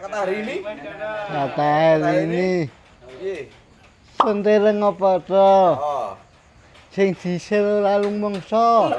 Kata hari ini. Kata hari ini. Piye? Sentereng apa to? Oh. Sing disil lalung mangsa.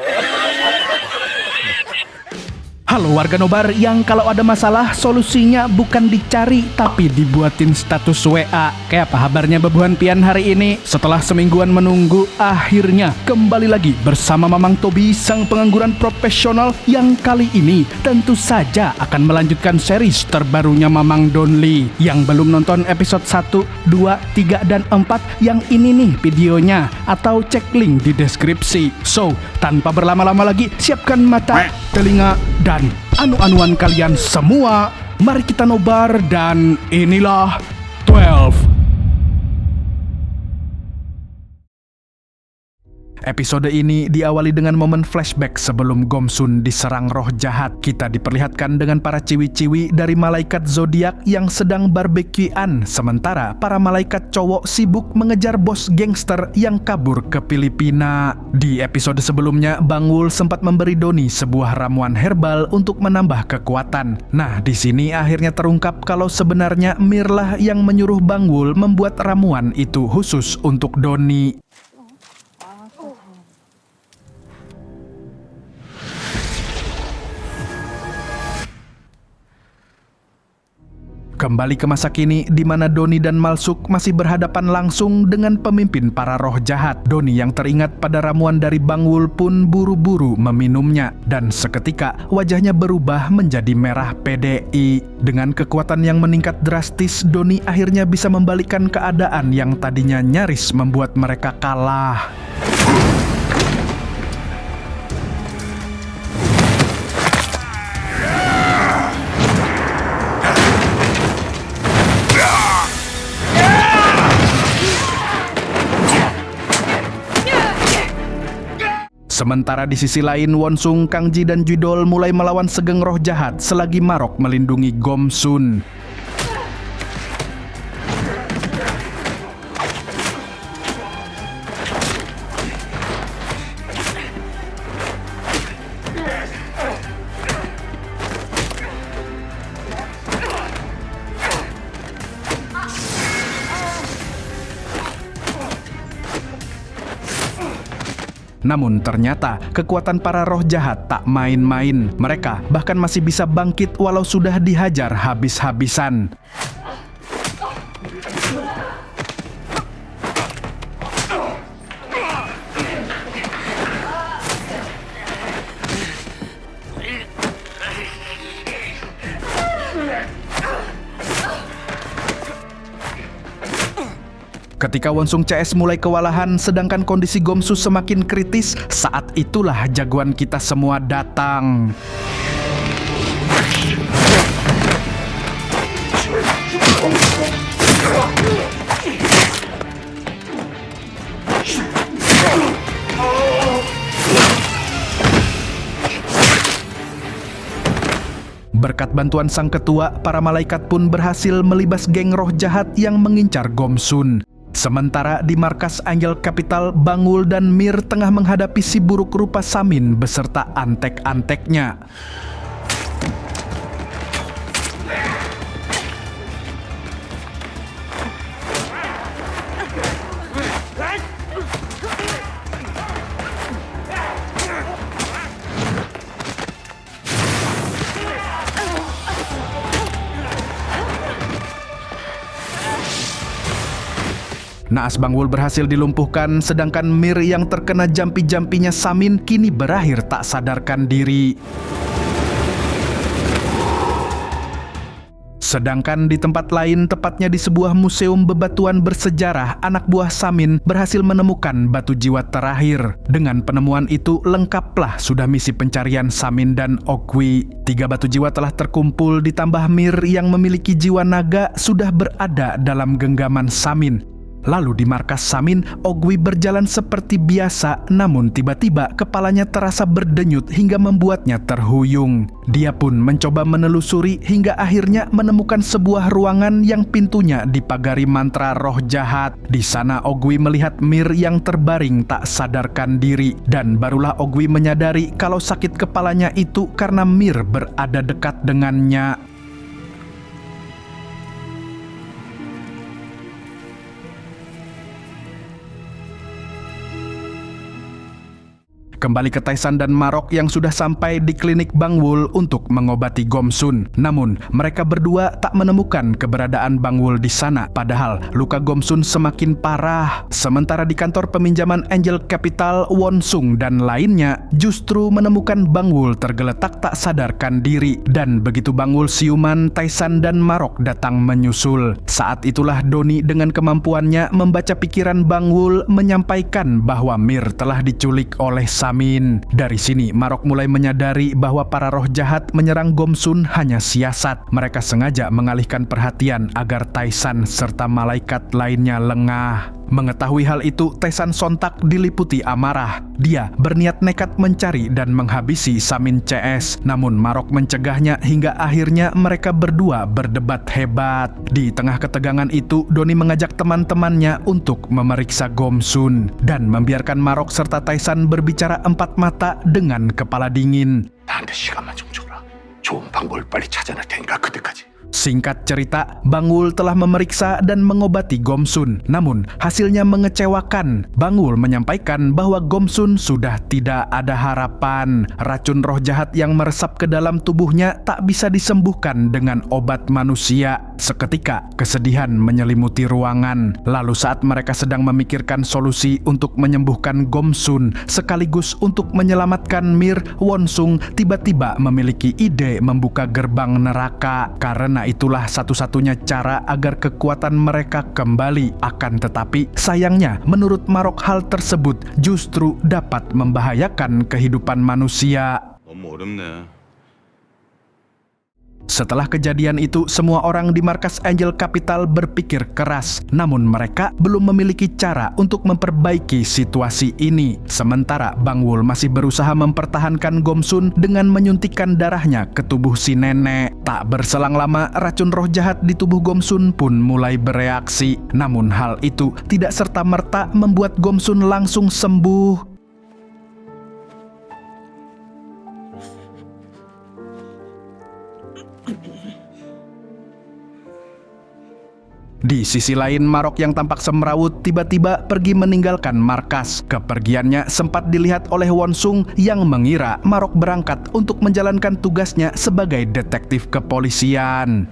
Halo warga Nobar yang kalau ada masalah solusinya bukan dicari tapi dibuatin status WA. Kayak apa kabarnya bebuhan pian hari ini? Setelah semingguan menunggu, akhirnya kembali lagi bersama Mamang Tobi sang pengangguran profesional yang kali ini tentu saja akan melanjutkan series terbarunya Mamang Donly. Yang belum nonton episode 1, 2, 3, dan 4 yang ini nih videonya atau cek link di deskripsi. So, tanpa berlama-lama lagi, siapkan mata, telinga, dan anu-anuan kalian semua. Mari kita nobar dan inilah 12. Episode ini diawali dengan momen flashback sebelum Gomsun diserang roh jahat. Kita diperlihatkan dengan para ciwi-ciwi dari malaikat zodiak yang sedang barbekyuan, sementara para malaikat cowok sibuk mengejar bos gangster yang kabur ke Filipina. Di episode sebelumnya, Bangwul sempat memberi Doni sebuah ramuan herbal untuk menambah kekuatan. Nah, di sini akhirnya terungkap kalau sebenarnya Mirlah yang menyuruh Bangwul membuat ramuan itu khusus untuk Doni. Kembali ke masa kini di mana Doni dan Malsuk masih berhadapan langsung dengan pemimpin para roh jahat. Doni yang teringat pada ramuan dari Bangwul pun buru-buru meminumnya dan seketika wajahnya berubah menjadi merah PDI. Dengan kekuatan yang meningkat drastis, Doni akhirnya bisa membalikkan keadaan yang tadinya nyaris membuat mereka kalah. Sementara di sisi lain, Wonsung, Kangji, dan Judol mulai melawan segeng roh jahat selagi Marok melindungi Gomsun. Namun ternyata kekuatan para roh jahat tak main-main. Mereka bahkan masih bisa bangkit walau sudah dihajar habis-habisan. Ketika Wonsung CS mulai kewalahan sedangkan kondisi Gomsu semakin kritis, saat itulah jagoan kita semua datang. Berkat bantuan sang ketua, para malaikat pun berhasil melibas geng roh jahat yang mengincar Gomsun. Sementara di markas Angel Capital, Bangwul dan Mir tengah menghadapi si buruk rupa Samin beserta antek-anteknya. Naas Bangwul berhasil dilumpuhkan, sedangkan Mir yang terkena jampi-jampinya Samin kini berakhir tak sadarkan diri. Sedangkan di tempat lain, tepatnya di sebuah museum bebatuan bersejarah, anak buah Samin berhasil menemukan batu jiwa terakhir. Dengan penemuan itu, lengkaplah sudah misi pencarian Samin dan Ogwi. 3 batu jiwa telah terkumpul, ditambah Mir yang memiliki jiwa naga sudah berada dalam genggaman Samin. Lalu di markas Samin, Ogwi berjalan seperti biasa, namun tiba-tiba kepalanya terasa berdenyut hingga membuatnya terhuyung. Dia pun mencoba menelusuri hingga akhirnya menemukan sebuah ruangan yang pintunya dipagari mantra roh jahat. Di sana Ogwi melihat Mir yang terbaring tak sadarkan diri, dan barulah Ogwi menyadari kalau sakit kepalanya itu karena Mir berada dekat dengannya. kembali ke Taisan dan Marok yang sudah sampai di klinik Bang Wul untuk mengobati Gomsun. Namun, mereka berdua tak menemukan keberadaan Bang Wul di sana. Padahal, luka Gomsun semakin parah. Sementara di kantor peminjaman Angel Capital, Won Sung dan lainnya justru menemukan Bang Wul tergeletak tak sadarkan diri. Dan begitu Bang Wul siuman, Taisan dan Marok datang menyusul. Saat itulah Doni dengan kemampuannya membaca pikiran Bang Wul menyampaikan bahwa Mir telah diculik oleh Samin. Dari sini Marok mulai menyadari bahwa para roh jahat menyerang Gomsun hanya siasat. Mereka sengaja mengalihkan perhatian agar Taisan serta malaikat lainnya lengah. Mengetahui hal itu, Taisan sontak diliputi amarah. Dia berniat nekat mencari dan menghabisi Samin CS. Namun Marok mencegahnya hingga akhirnya mereka berdua berdebat hebat. Di tengah ketegangan itu, Doni mengajak teman-temannya untuk memeriksa Gomsun dan membiarkan Marok serta Taisan berbicara empat mata dengan kepala dingin. 나한테 시간만 좀 줘라. 좋은 방법을 빨리 찾아낼 테니까 그때까지. Singkat cerita, Bang Wul telah memeriksa dan mengobati Gomsun. Namun, hasilnya mengecewakan. Bang Wul menyampaikan bahwa Gomsun sudah tidak ada harapan. Racun roh jahat yang meresap ke dalam tubuhnya tak bisa disembuhkan dengan obat manusia. Seketika, kesedihan menyelimuti ruangan. Lalu saat mereka sedang memikirkan solusi untuk menyembuhkan Gomsun, sekaligus untuk menyelamatkan Mir, Won Sung tiba-tiba memiliki ide membuka gerbang neraka. Karena itulah satu-satunya cara agar kekuatan mereka kembali. Akan tetapi, sayangnya menurut Marok hal tersebut justru dapat membahayakan kehidupan manusia. 너무 어렵네. Setelah kejadian itu, semua orang di markas Angel Capital berpikir keras. Namun mereka belum memiliki cara untuk memperbaiki situasi ini. Sementara Bang Wul masih berusaha mempertahankan Gomsun dengan menyuntikkan darahnya ke tubuh si nenek. Tak berselang lama, racun roh jahat di tubuh Gomsun pun mulai bereaksi. Namun hal itu tidak serta-merta membuat Gomsun langsung sembuh. Di sisi lain, Marok yang tampak semrawut tiba-tiba pergi meninggalkan markas. Kepergiannya sempat dilihat oleh Won Sung yang mengira Marok berangkat untuk menjalankan tugasnya sebagai detektif kepolisian.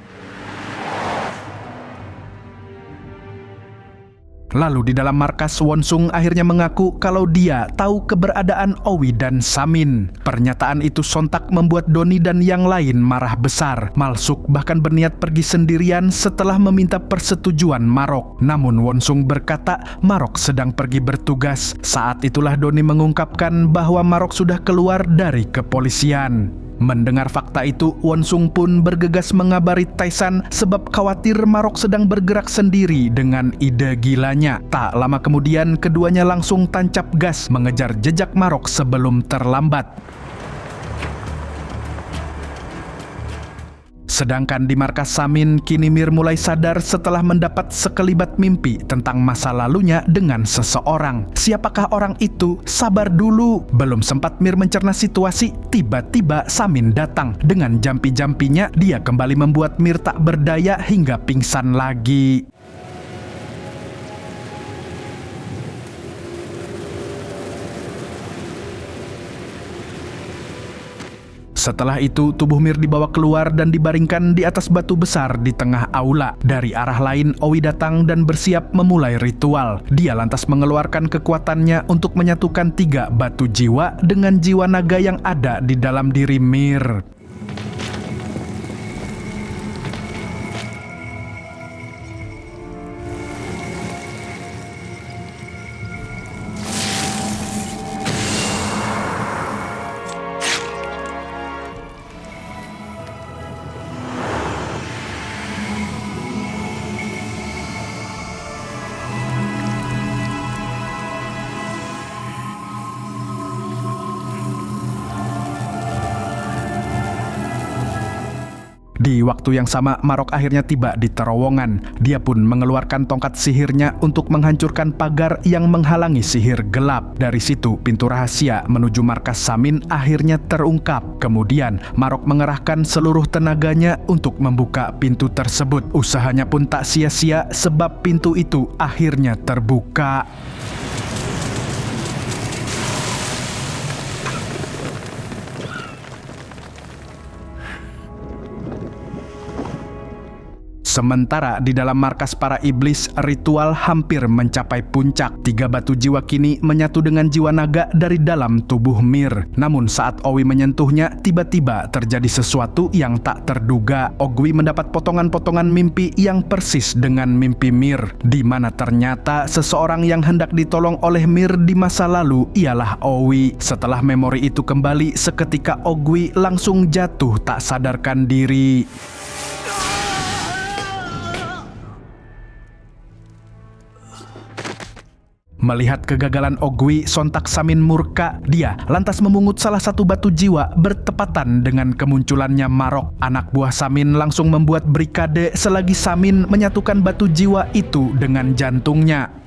Lalu di dalam markas, Won Sung akhirnya mengaku kalau dia tahu keberadaan Owi dan Samin. Pernyataan itu sontak membuat Doni dan yang lain marah besar. Malsuk bahkan berniat pergi sendirian setelah meminta persetujuan Marok. Namun Won Sung berkata Marok sedang pergi bertugas. Saat itulah Doni mengungkapkan bahwa Marok sudah keluar dari kepolisian. Mendengar fakta itu, Won Sung pun bergegas mengabari Taisan sebab khawatir Marok sedang bergerak sendiri dengan ide gilanya. Tak lama kemudian, keduanya langsung tancap gas mengejar jejak Marok sebelum terlambat. Sedangkan di markas Samin, kini Mir mulai sadar setelah mendapat sekelibat mimpi tentang masa lalunya dengan seseorang. Siapakah orang itu? Sabar dulu. Belum sempat Mir mencerna situasi, tiba-tiba Samin datang. Dengan jampi-jampinya, dia kembali membuat Mir tak berdaya hingga pingsan lagi. Setelah itu, tubuh Mir dibawa keluar dan dibaringkan di atas batu besar di tengah aula. Dari arah lain, Owi datang dan bersiap memulai ritual. Dia lantas mengeluarkan kekuatannya untuk menyatukan 3 batu jiwa dengan jiwa naga yang ada di dalam diri Mir. Di waktu yang sama, Marok akhirnya tiba di terowongan. Dia pun mengeluarkan tongkat sihirnya untuk menghancurkan pagar yang menghalangi sihir gelap. Dari situ, pintu rahasia menuju markas Samin akhirnya terungkap. Kemudian, Marok mengerahkan seluruh tenaganya untuk membuka pintu tersebut. Usahanya pun tak sia-sia sebab pintu itu akhirnya terbuka. Sementara di dalam markas para iblis, ritual hampir mencapai puncak. 3 batu jiwa kini menyatu dengan jiwa naga dari dalam tubuh Mir. Namun saat Owi menyentuhnya, tiba-tiba terjadi sesuatu yang tak terduga. Ogwi mendapat potongan-potongan mimpi yang persis dengan mimpi Mir, di mana ternyata seseorang yang hendak ditolong oleh Mir di masa lalu ialah Owi. Setelah memori itu kembali, seketika Ogwi langsung jatuh tak sadarkan diri. Melihat kegagalan Ogwi, sontak Samin murka. Dia lantas memungut salah satu batu jiwa bertepatan dengan kemunculannya Marok. Anak buah Samin langsung membuat brikade selagi Samin menyatukan batu jiwa itu dengan jantungnya.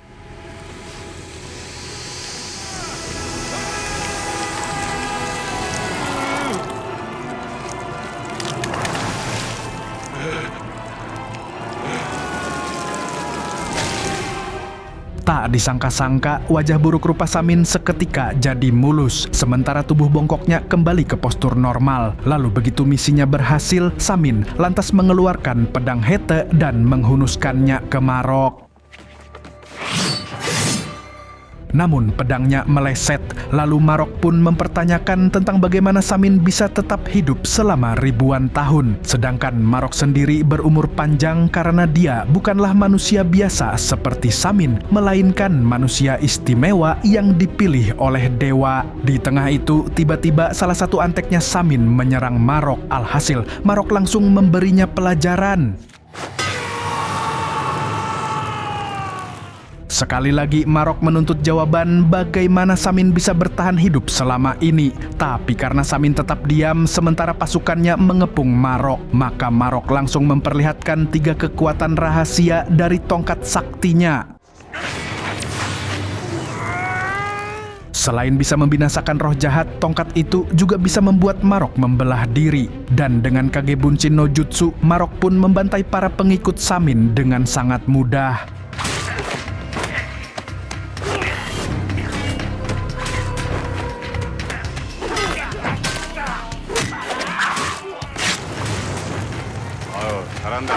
Tak disangka-sangka, wajah buruk rupa Samin seketika jadi mulus, sementara tubuh bongkoknya kembali ke postur normal. Lalu begitu misinya berhasil, Samin lantas mengeluarkan pedang Hete dan menghunuskannya ke Marok. Namun pedangnya meleset, lalu Marok pun mempertanyakan tentang bagaimana Samin bisa tetap hidup selama ribuan tahun. Sedangkan Marok sendiri berumur panjang karena dia bukanlah manusia biasa seperti Samin, melainkan manusia istimewa yang dipilih oleh dewa. Di tengah itu, tiba-tiba salah satu anteknya Samin menyerang Marok. Alhasil, Marok langsung memberinya pelajaran. Sekali lagi Marok menuntut jawaban bagaimana Samin bisa bertahan hidup selama ini. Tapi karena Samin tetap diam sementara pasukannya mengepung Marok, maka Marok langsung memperlihatkan 3 kekuatan rahasia dari tongkat saktinya. Selain bisa membinasakan roh jahat, tongkat itu juga bisa membuat Marok membelah diri. Dan dengan Kage Bunshin no Jutsu, Marok pun membantai para pengikut Samin dengan sangat mudah. 잘한다.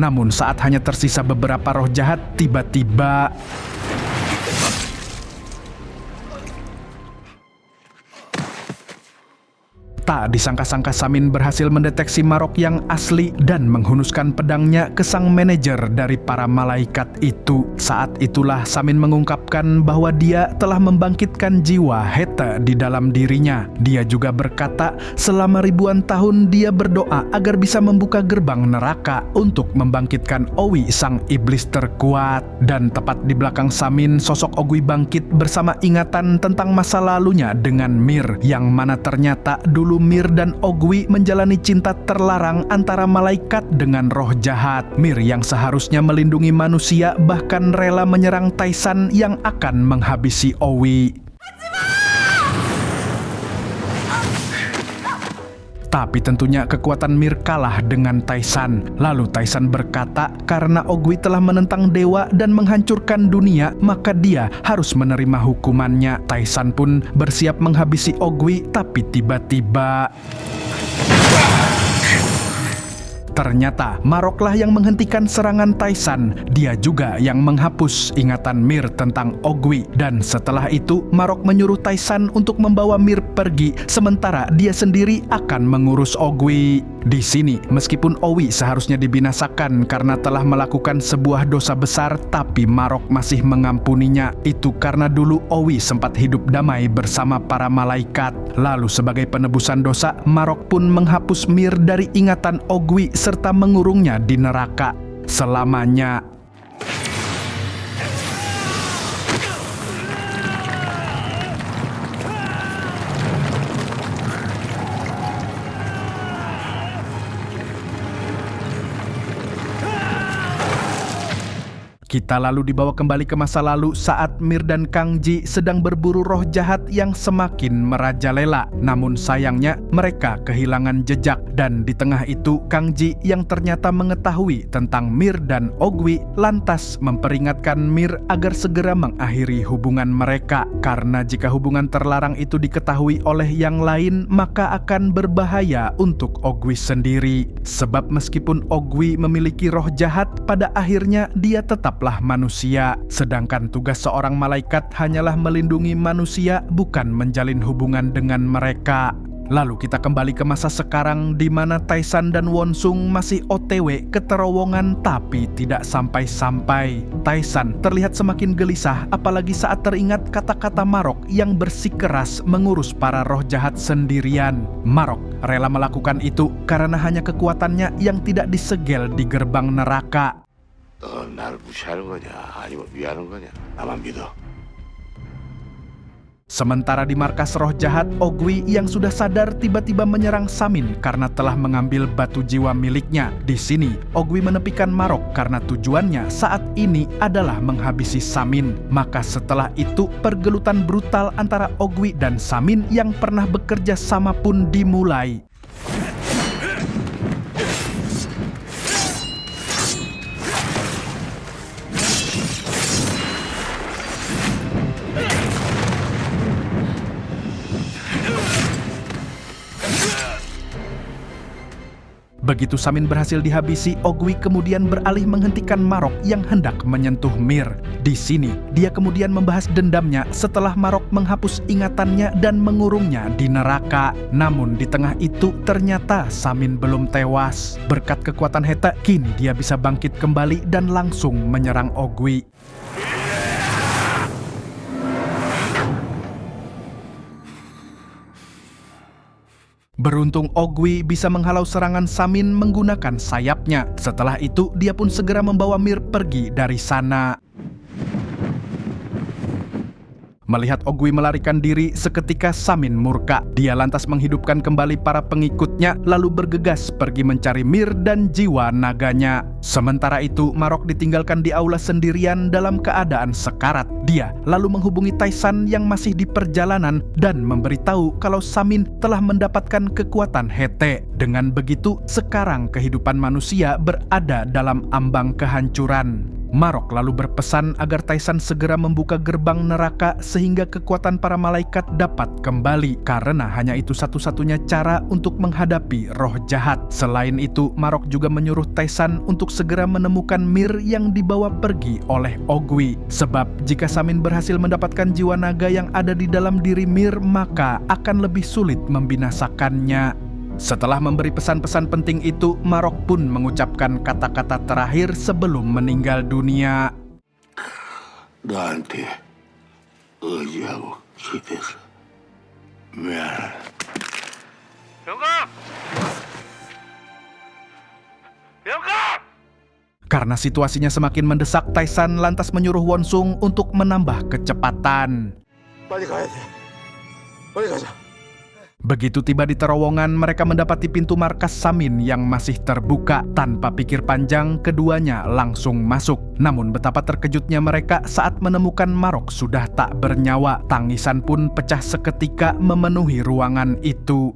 Namun saat hanya tersisa beberapa roh jahat, tiba-tiba tak disangka-sangka Samin berhasil mendeteksi Marok yang asli dan menghunuskan pedangnya ke sang manajer dari para malaikat itu. Saat itulah Samin mengungkapkan bahwa dia telah membangkitkan jiwa Hete di dalam dirinya. Dia juga berkata selama ribuan tahun dia berdoa agar bisa membuka gerbang neraka untuk membangkitkan Owi sang iblis terkuat. Dan tepat di belakang Samin, sosok Ogwi bangkit bersama ingatan tentang masa lalunya dengan Mir, yang mana ternyata dulu Mir dan Ogwi menjalani cinta terlarang antara malaikat dengan roh jahat. Mir yang seharusnya melindungi manusia bahkan rela menyerang Taisan yang akan menghabisi Owi. Tapi tentunya kekuatan Mir kalah dengan Taisan. Lalu Taisan berkata karena Ogwi telah menentang dewa dan menghancurkan dunia, maka dia harus menerima hukumannya. Taisan pun bersiap menghabisi Ogwi, tapi tiba-tiba ternyata Maroklah yang menghentikan serangan Taisan. Dia juga yang menghapus ingatan Mir tentang Ogwi. Dan setelah itu Marok menyuruh Taisan untuk membawa Mir pergi, sementara dia sendiri akan mengurus Ogwi. Di sini meskipun Owi seharusnya dibinasakan karena telah melakukan sebuah dosa besar, tapi Marok masih mengampuninya. Itu karena dulu Owi sempat hidup damai bersama para malaikat. Lalu sebagai penebusan dosa, Marok pun menghapus Mir dari ingatan Ogwi serta mengurungnya di neraka selamanya. Kita lalu dibawa kembali ke masa lalu saat Mir dan Kang Ji sedang berburu roh jahat yang semakin merajalela. Namun sayangnya mereka kehilangan jejak, dan di tengah itu Kang Ji yang ternyata mengetahui tentang Mir dan Ogwi lantas memperingatkan Mir agar segera mengakhiri hubungan mereka. Karena jika hubungan terlarang itu diketahui oleh yang lain, maka akan berbahaya untuk Ogwi sendiri. Sebab meskipun Ogwi memiliki roh jahat, pada akhirnya dia tetaplah manusia. Sedangkan tugas seorang malaikat hanyalah melindungi manusia, bukan menjalin hubungan dengan mereka. Lalu kita kembali ke masa sekarang di mana Taisan dan Wonsung masih OTW ke terowongan tapi tidak sampai-sampai. Taisan terlihat semakin gelisah apalagi saat teringat kata-kata Marok yang bersikeras mengurus para roh jahat sendirian. Marok rela melakukan itu karena hanya kekuatannya yang tidak disegel di gerbang neraka. 너 나를 무시하는 거냐 아니면 위하는 거냐? 나만 믿어. Sementara di markas roh jahat, Ogwi yang sudah sadar tiba-tiba menyerang Samin karena telah mengambil batu jiwa miliknya. Di sini, Ogwi menepikan Marok karena tujuannya saat ini adalah menghabisi Samin. Maka setelah itu, pergelutan brutal antara Ogwi dan Samin yang pernah bekerja sama pun dimulai. Begitu Samin berhasil dihabisi, Ogwi kemudian beralih menghentikan Marok yang hendak menyentuh Mir. Di sini, dia kemudian membahas dendamnya setelah Marok menghapus ingatannya dan mengurungnya di neraka. Namun di tengah itu ternyata Samin belum tewas. Berkat kekuatan Heta, kini dia bisa bangkit kembali dan langsung menyerang Ogwi. Beruntung Ogwi bisa menghalau serangan Samin menggunakan sayapnya. Setelah itu, dia pun segera membawa Mir pergi dari sana. Melihat Ogwi melarikan diri, seketika Samin murka. Dia lantas menghidupkan kembali para pengikutnya, lalu bergegas pergi mencari Mir dan jiwa naganya. Sementara itu, Marok ditinggalkan di aula sendirian dalam keadaan sekarat. Dia lalu menghubungi Taisan yang masih di perjalanan dan memberitahu kalau Samin telah mendapatkan kekuatan Hete. Dengan begitu, sekarang kehidupan manusia berada dalam ambang kehancuran. Marok lalu berpesan agar Taisan segera membuka gerbang neraka sehingga kekuatan para malaikat dapat kembali, karena hanya itu satu-satunya cara untuk menghadapi roh jahat. Selain itu, Marok juga menyuruh Taisan untuk segera menemukan Mir yang dibawa pergi oleh Ogwi. Sebab jika Samin berhasil mendapatkan jiwa naga yang ada di dalam diri Mir, maka akan lebih sulit membinasakannya. Setelah memberi pesan-pesan penting itu, Marok pun mengucapkan kata-kata terakhir sebelum meninggal dunia. 너한테 의지하고 기대서 미안해. 영감! 영감! Karena situasinya semakin mendesak, Taisan lantas menyuruh Wonsung untuk menambah kecepatan. 빨리 가야 돼. 빨리 가자. Begitu tiba di terowongan, mereka mendapati pintu markas Samin yang masih terbuka. Tanpa pikir panjang, keduanya langsung masuk. Namun betapa terkejutnya mereka saat menemukan Marok sudah tak bernyawa. Tangisan pun pecah seketika memenuhi ruangan itu.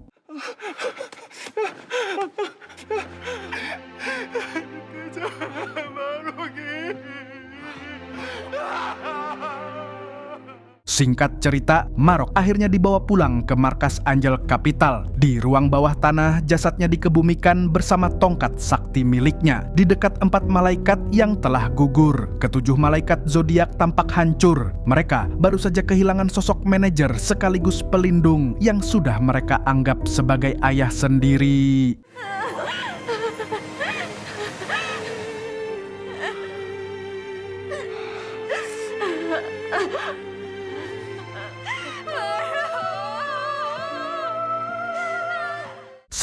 Singkat cerita, Marok akhirnya dibawa pulang ke markas Angel Capital. Di ruang bawah tanah, jasadnya dikebumikan bersama tongkat sakti miliknya di dekat 4 malaikat yang telah gugur. Ketujuh malaikat zodiak tampak hancur. Mereka baru saja kehilangan sosok manajer sekaligus pelindung yang sudah mereka anggap sebagai ayah sendiri.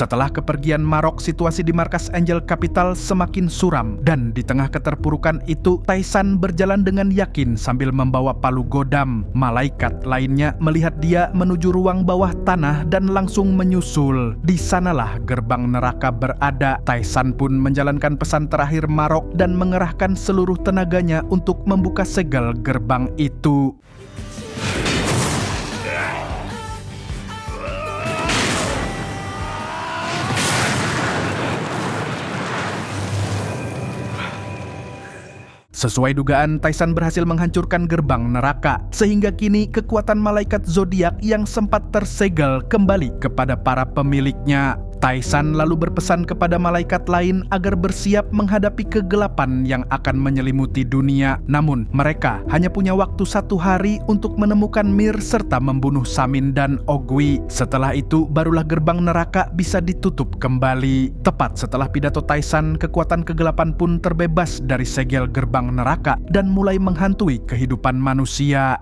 Setelah kepergian Marok, situasi di markas Angel Capital semakin suram. Dan di tengah keterpurukan itu, Taisan berjalan dengan yakin sambil membawa palu godam. Malaikat lainnya melihat dia menuju ruang bawah tanah dan langsung menyusul. Di sanalah gerbang neraka berada. Taisan pun menjalankan pesan terakhir Marok dan mengerahkan seluruh tenaganya untuk membuka segel gerbang itu. Sesuai dugaan, Taisan berhasil menghancurkan gerbang neraka, sehingga kini kekuatan malaikat zodiak yang sempat tersegel kembali kepada para pemiliknya. Taisan lalu berpesan kepada malaikat lain agar bersiap menghadapi kegelapan yang akan menyelimuti dunia. Namun, mereka hanya punya waktu 1 hari untuk menemukan Mir serta membunuh Samin dan Ogui. Setelah itu, barulah gerbang neraka bisa ditutup kembali. Tepat setelah pidato Taisan, kekuatan kegelapan pun terbebas dari segel gerbang neraka dan mulai menghantui kehidupan manusia.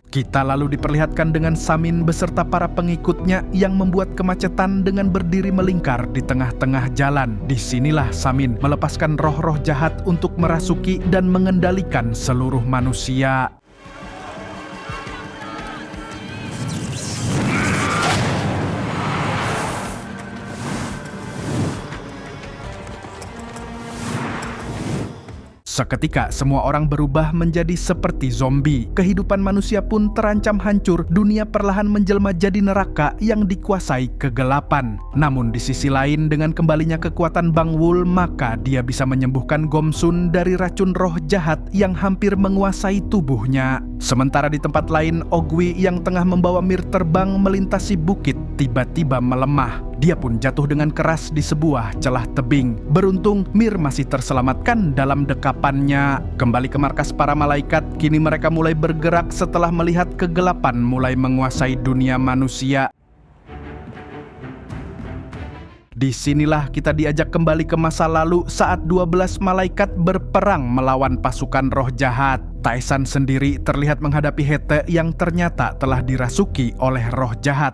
Kita lalu diperlihatkan dengan Samin beserta para pengikutnya yang membuat kemacetan dengan berdiri melingkar di tengah-tengah jalan. Disinilah Samin melepaskan roh-roh jahat untuk merasuki dan mengendalikan seluruh manusia. Seketika semua orang berubah menjadi seperti zombie. Kehidupan manusia pun terancam hancur. Dunia perlahan menjelma jadi neraka yang dikuasai kegelapan. Namun di sisi lain, dengan kembalinya kekuatan Bang Wul, maka dia bisa menyembuhkan Gomsun dari racun roh jahat yang hampir menguasai tubuhnya. Sementara di tempat lain, Ogui yang tengah membawa Mir terbang melintasi bukit tiba-tiba melemah. Dia pun jatuh dengan keras di sebuah celah tebing. Beruntung, Mir masih terselamatkan dalam dekapannya. Kembali ke markas para malaikat, kini mereka mulai bergerak setelah melihat kegelapan mulai menguasai dunia manusia. Disinilah kita diajak kembali ke masa lalu saat 12 malaikat berperang melawan pasukan roh jahat. Taisan sendiri terlihat menghadapi Hete yang ternyata telah dirasuki oleh roh jahat.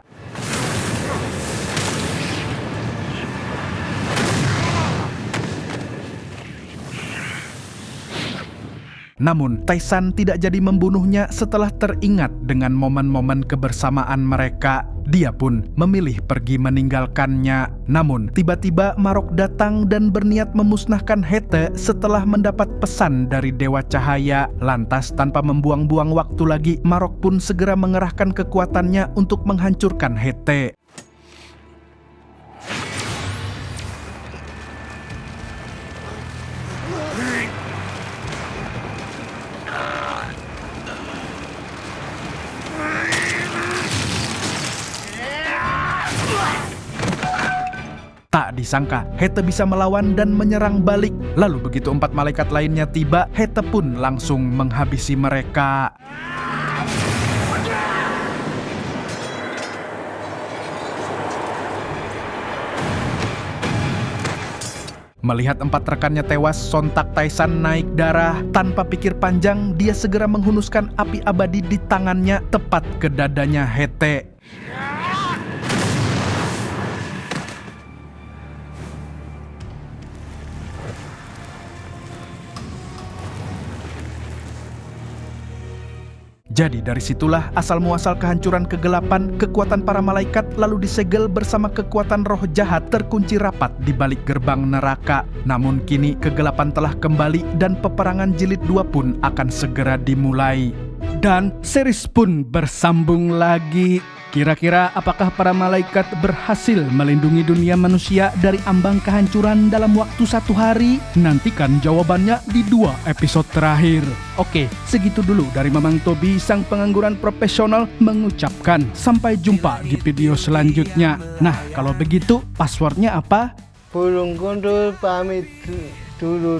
Namun, Taisan tidak jadi membunuhnya setelah teringat dengan momen-momen kebersamaan mereka. Dia pun memilih pergi meninggalkannya. Namun, tiba-tiba Marok datang dan berniat memusnahkan Hete setelah mendapat pesan dari Dewa Cahaya. Lantas, tanpa membuang-buang waktu lagi, Marok pun segera mengerahkan kekuatannya untuk menghancurkan Hete. Tak disangka, Hete bisa melawan dan menyerang balik. Lalu begitu 4 malaikat lainnya tiba, Hete pun langsung menghabisi mereka. Melihat 4 rekannya tewas, sontak Taisan naik darah. Tanpa pikir panjang, dia segera menghunuskan api abadi di tangannya tepat ke dadanya Hete. Jadi dari situlah asal muasal kehancuran kegelapan. Kekuatan para malaikat lalu disegel bersama kekuatan roh jahat terkunci rapat di balik gerbang neraka. Namun kini kegelapan telah kembali dan peperangan jilid 2 pun akan segera dimulai. Dan series pun bersambung lagi. Kira-kira apakah para malaikat berhasil melindungi dunia manusia dari ambang kehancuran dalam waktu 1 hari? Nantikan jawabannya di 2 episode terakhir. Oke, segitu dulu dari Mamang Tobi, sang pengangguran profesional, mengucapkan sampai jumpa di video selanjutnya. Nah, kalau begitu passwordnya apa? Burung gundul pamit dulu.